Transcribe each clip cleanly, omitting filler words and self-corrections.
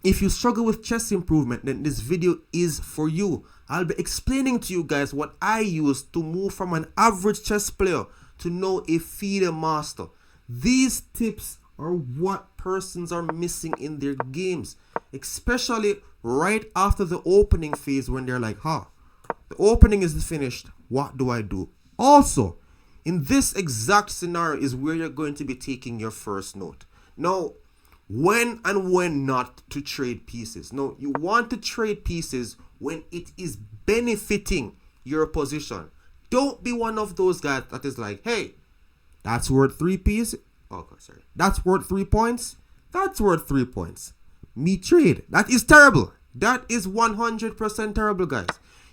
If you struggle with chess improvement, then this video is for you. I'll be explaining to you guys what I use to move from an average chess player to know a FIDE master. These tips are what persons are missing in their games, especially right after the opening phase when they're like, the opening is finished, what do I do? Also, in this exact scenario is where you're going to be taking your first note. Now, when and when not to trade pieces. No, you want to trade pieces when it is benefiting your position. Don't be one of those guys that is like, hey, that's worth 3 pieces. Oh, sorry. That's worth 3 points. That's worth 3 points. Me trade. That is terrible. That is 100% terrible, guys.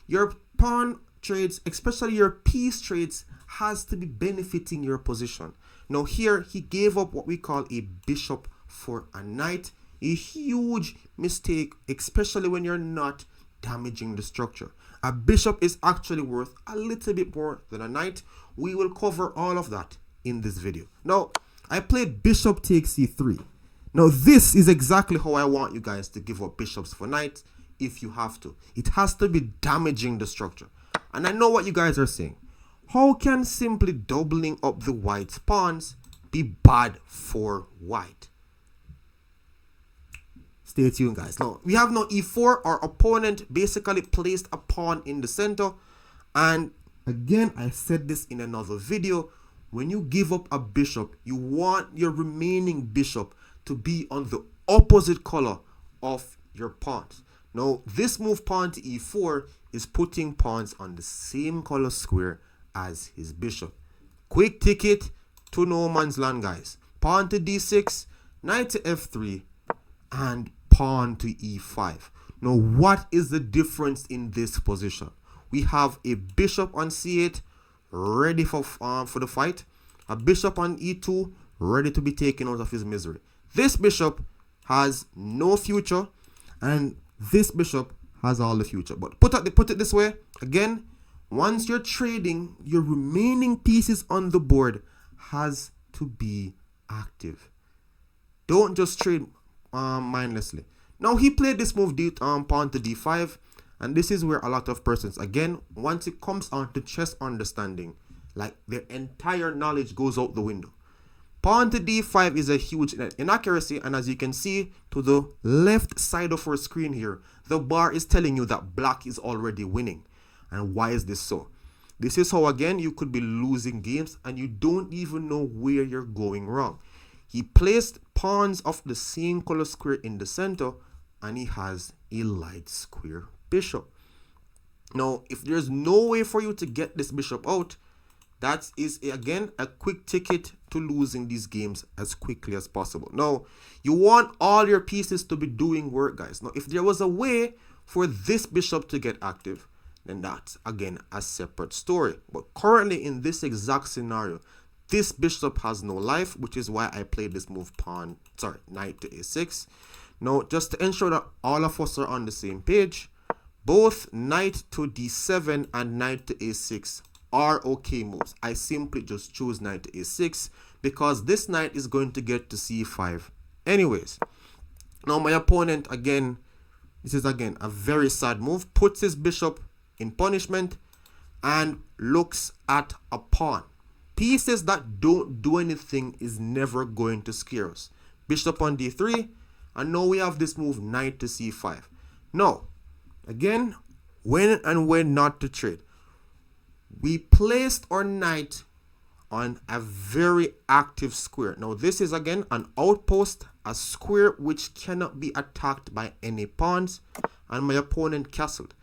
Your pawn trades, especially your piece trades, has to be benefiting your position. Now here, he gave up what we call a bishop for a knight. A huge mistake, especially when you're not damaging the structure. A bishop is actually worth a little bit more than a knight. We will cover all of that in this video. Now, I played bishop takes c3. Now, this is exactly how I want you guys to give up bishops for knights if you have to. It has to be damaging the structure. And I know what you guys are saying. How can simply doubling up the white's pawns be bad for white? Stay tuned, guys. Now, we have now e4. Our opponent basically placed a pawn in the center. And again, I said this in another video. When you give up a bishop, you want your remaining bishop to be on the opposite color of your pawns. Now, this move pawn to e4 is putting pawns on the same color square as his bishop. Quick ticket to no man's land, guys. Pawn to d6, knight to f3, and pawn to e5. Now, what is the difference in this position? We have a bishop on c8 ready for the fight. A bishop on e2 ready to be taken out of his misery. This bishop has no future, and this bishop has all the future. But put it this way, again, once you're trading, your remaining pieces on the board has to be active. Don't just trade mindlessly. Now, he played this move pawn to d5, and this is where a lot of persons, again, once it comes on to chess understanding, like their entire knowledge goes out the window. Pawn to d5 is a huge inaccuracy, and as you can see to the left side of our screen here, the bar is telling you that black is already winning. And why is this so? This is how, again, you could be losing games and you don't even know where you're going wrong. He placed pawns of the same color square in the center, and he has a light square bishop. Now, if there's no way for you to get this bishop out, that is, again, a quick ticket to losing these games as quickly as possible. Now, you want all your pieces to be doing work, guys. Now, if there was a way for this bishop to get active, then that's, again, a separate story. But currently, in this exact scenario, this bishop has no life, which is why I played this move knight to a6. Now, just to ensure that all of us are on the same page, both knight to d7 and knight to a6 are okay moves. I simply just choose knight to a6 because this knight is going to get to c5 anyways. Now, my opponent, again, this is again a very sad move, puts his bishop in punishment and looks at a pawn. Pieces that don't do anything is never going to scare us. Bishop on d3, and now we have this move knight to c5. Now, again, when and when not to trade. We placed our knight on a very active square. Now, this is, again, an outpost, a square which cannot be attacked by any pawns, and my opponent castled.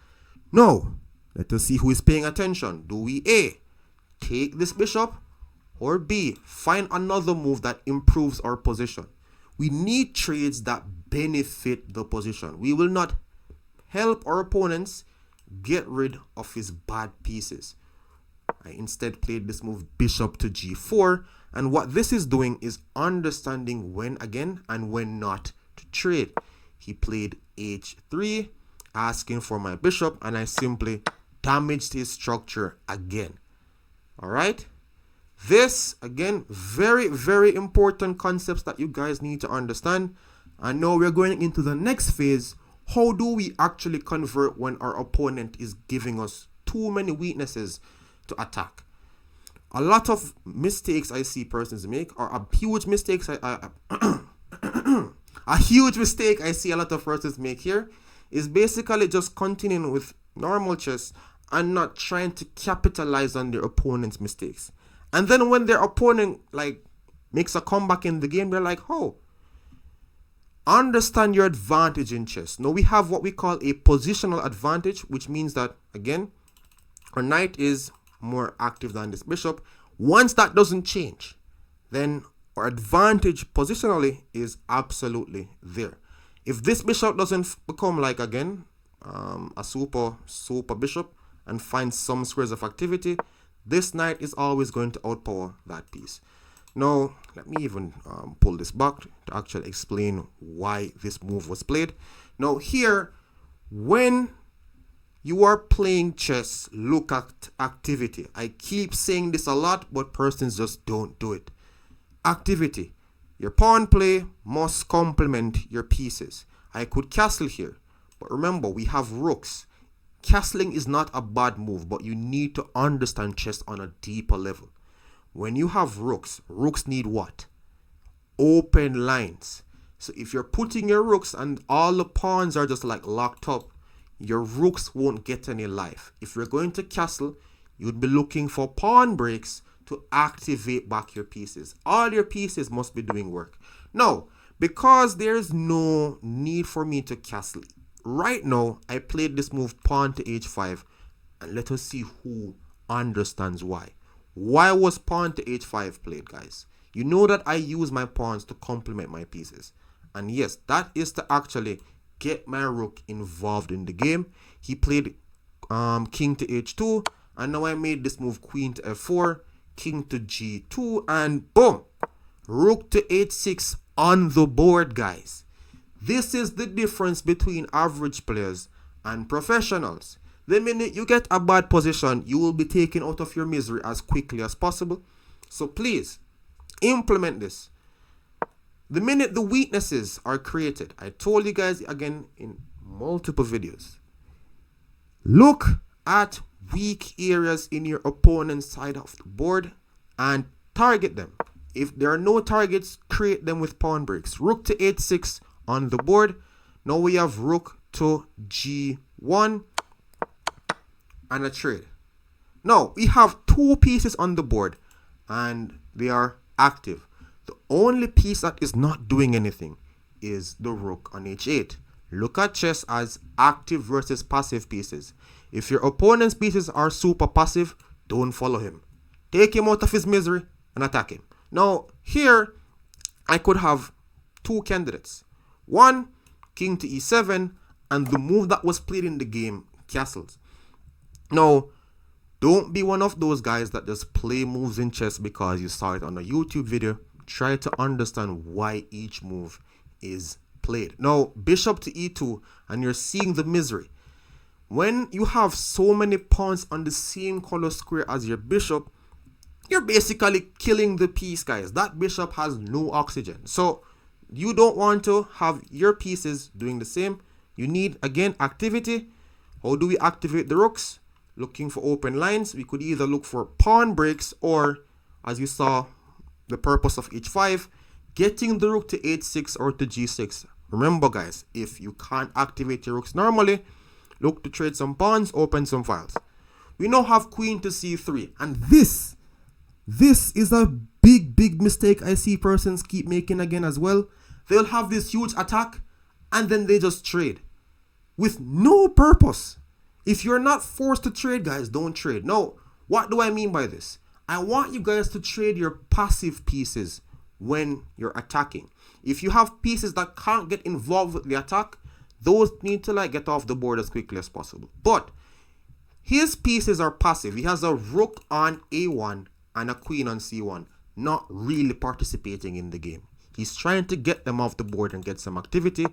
Now, let us see who is paying attention. Do we A, take this bishop, or B, find another move that improves our position? We need trades that benefit the position. We will not help our opponents get rid of his bad pieces. I instead played this move bishop to g4, and what this is doing is understanding when again and when not to trade. He played h3, asking for my bishop, and I simply damaged his structure again. All right, this again, very important concepts that you guys need to understand. And now we're going into the next phase. How do we actually convert when our opponent is giving us too many weaknesses to attack? A lot of mistakes I see persons make, or a huge mistakes a huge mistake I see a lot of persons make here is basically just continuing with normal chess and not trying to capitalize on their opponent's mistakes. And then when their opponent like makes a comeback in the game, they're like, oh, understand your advantage in chess. Now we have what we call a positional advantage, which means that, again, our knight is more active than this bishop. Once that doesn't change, then our advantage positionally is absolutely there. If this bishop doesn't become like, again, a super bishop and find some squares of activity, this knight is always going to outpower that piece. Now, let me even pull this back to actually explain why this move was played. Now here, when you are playing chess, look at activity. I keep saying this a lot, but persons just don't do it. Activity. Your pawn play must complement your pieces. I could castle here, but remember, we have rooks. Castling is not a bad move, but you need to understand chess on a deeper level. When you have rooks need what? Open lines. So if you're putting your rooks and all the pawns are just like locked up, your rooks won't get any life. If you're going to castle, you'd be looking for pawn breaks to activate back your pieces. All your pieces must be doing work. Now, because there's no need for me to castle, right now, I played this move pawn to h5, and let us see who understands why. Why was pawn to h5 played, guys? You know that I use my pawns to complement my pieces. And yes, that is to actually get my rook involved in the game. He played king to h2, and now I made this move queen to f4, king to g2, and boom, rook to h6 on the board, guys. This is the difference between average players and professionals. The minute you get a bad position, you will be taken out of your misery as quickly as possible. So please, implement this. The minute the weaknesses are created, I told you guys again in multiple videos, look at weak areas in your opponent's side of the board and target them. If there are no targets, create them with pawn breaks. Rook to h6 on the board. Now we have rook to g1 and a trade. Now we have two pieces on the board and they are active. The only piece that is not doing anything is the rook on h8. Look at chess as active versus passive pieces. If your opponent's pieces are super passive, don't follow him. Take him out of his misery and attack him. Now here, I could have two candidates. One, king to e7, and the move that was played in the game, castles. Now, don't be one of those guys that just play moves in chess because you saw it on a YouTube video. Try to understand why each move is played. Now, bishop to e2, and you're seeing the misery. When you have so many pawns on the same color square as your bishop, you're basically killing the piece, guys. That bishop has no oxygen. So you don't want to have your pieces doing the same. You need, again, activity. How do we activate the rooks? Looking for open lines. We could either look for pawn breaks or, as you saw, the purpose of h5, getting the rook to h6 or to g6. Remember, guys, if you can't activate your rooks normally, look to trade some pawns, open some files. We now have queen to c3, and this is a big mistake I see persons keep making again as well. They'll have this huge attack and then they just trade with no purpose. If you're not forced to trade, guys, don't trade. Now, what do I mean by this? I want you guys to trade your passive pieces when you're attacking. If you have pieces that can't get involved with the attack, those need to get off the board as quickly as possible. But his pieces are passive. He has a rook on a1 and a queen on c1, not really participating in the game. He's trying to get them off the board and get some activity.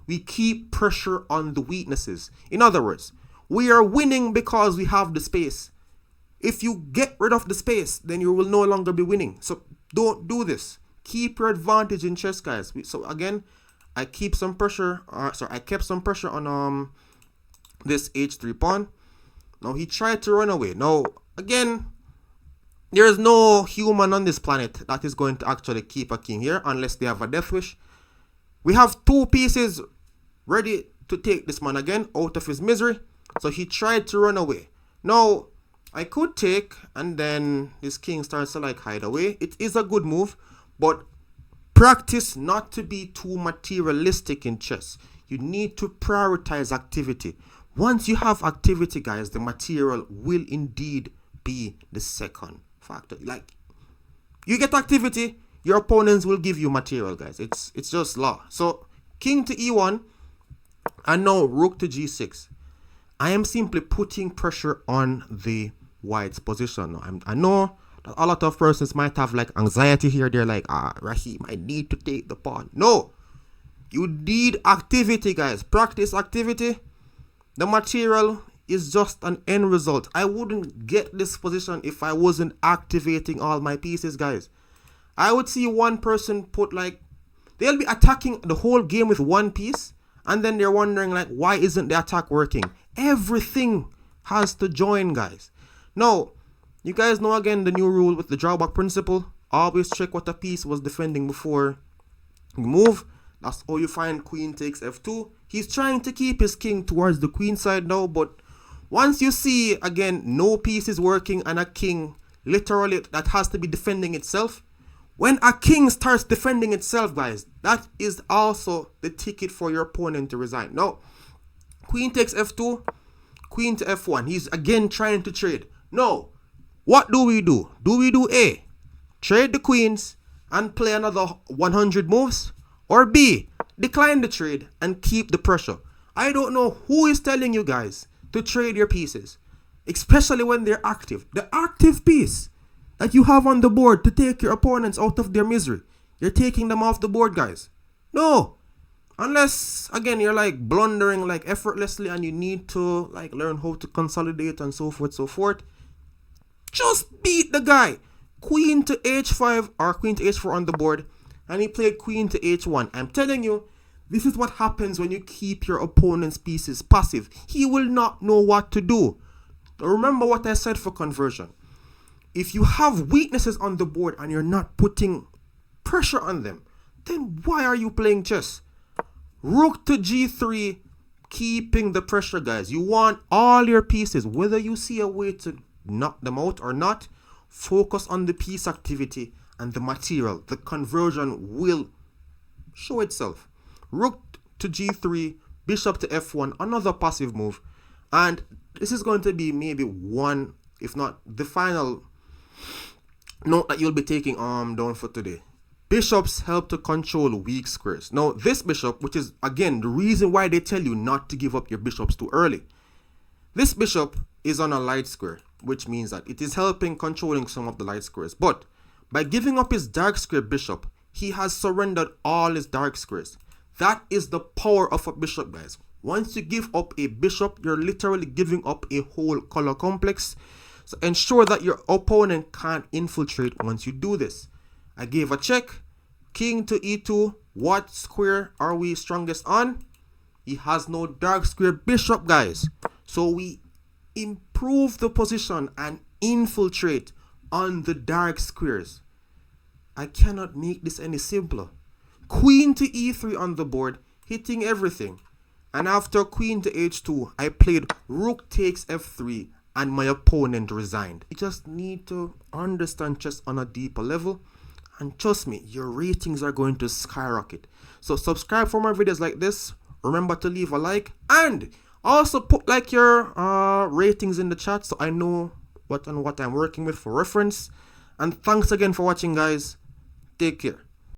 We keep pressure on the weaknesses. In other words, we are winning because we have the space. If you get rid of the space, then you will no longer be winning. So don't do this. Keep your advantage in chess, guys. So again, I keep some pressure. I kept some pressure on this h3 pawn. Now he tried to run away. Now again, there is no human on this planet that is going to actually keep a king here unless they have a death wish. We have 2 pieces ready to take this man again out of his misery. So he tried to run away. Now I could take, and then this king starts to like hide away. It is a good move, but practice not to be too materialistic in chess. You need to prioritize activity. Once you have activity, guys, the material will indeed be the second factor. Like, you get activity, your opponents will give you material, guys. It's just law. So king to e1, and now rook to g6. I am simply putting pressure on the white's position. I know that a lot of persons might have like anxiety here. They're like, Raheem, I need to take the pawn. No, you need activity, guys. Practice activity. The material is just an end result. I wouldn't get this position if I wasn't activating all my pieces, guys. I would see one person put like, they'll be attacking the whole game with one piece, and then they're wondering like, why isn't the attack working? Everything has to join, guys. Now, you guys know again the new rule with the drawback principle. Always check what a piece was defending before you move. That's how you find queen takes f2. He's trying to keep his king towards the queen side now, but once you see again no piece is working and a king literally that has to be defending itself, when a king starts defending itself, guys, that is also the ticket for your opponent to resign. Now, queen takes f2, queen to f1. He's again trying to trade. No, what do we do? Do we do A, trade the queens and play another 100 moves? Or B, decline the trade and keep the pressure? I don't know who is telling you guys to trade your pieces, especially when they're active. The active piece that you have on the board to take your opponents out of their misery, you're taking them off the board, guys. No, unless again you're like blundering like effortlessly and you need to like learn how to consolidate and so forth. Just beat the guy. Queen to h5 or queen to h4 on the board, and he played queen to h1. I'm telling you, this is what happens when you keep your opponent's pieces passive. He will not know what to do. Remember what I said for conversion. If you have weaknesses on the board and you're not putting pressure on them, then why are you playing chess? Rook to g3, keeping the pressure, guys. You want all your pieces, whether you see a way to knock them out or not, focus on the piece activity and the material. The conversion will show itself. Rook to g3, bishop to f1, another passive move. And this is going to be maybe one, if not the final note that you'll be taking down for today. Bishops help to control weak squares. Now, this bishop, which is again the reason why they tell you not to give up your bishops too early. This bishop is on a light square, which means that it is helping controlling some of the light squares. But by giving up his dark square bishop, he has surrendered all his dark squares. That is the power of a bishop, guys. Once you give up a bishop, you're literally giving up a whole color complex. So ensure that your opponent can't infiltrate once you do this. I gave a check. King to e2. What square are we strongest on? He has no dark square bishop, guys. So we improve the position and infiltrate on the dark squares. I cannot make this any simpler. Queen to e3 on the board, hitting everything. And after queen to h2, I played rook takes f3 and my opponent resigned. You just need to understand chess on a deeper level. And trust me, your ratings are going to skyrocket. So subscribe for more videos like this. Remember to leave a like. And also put like your ratings in the chat so I know what I'm working with for reference. And thanks again for watching, guys. Take care.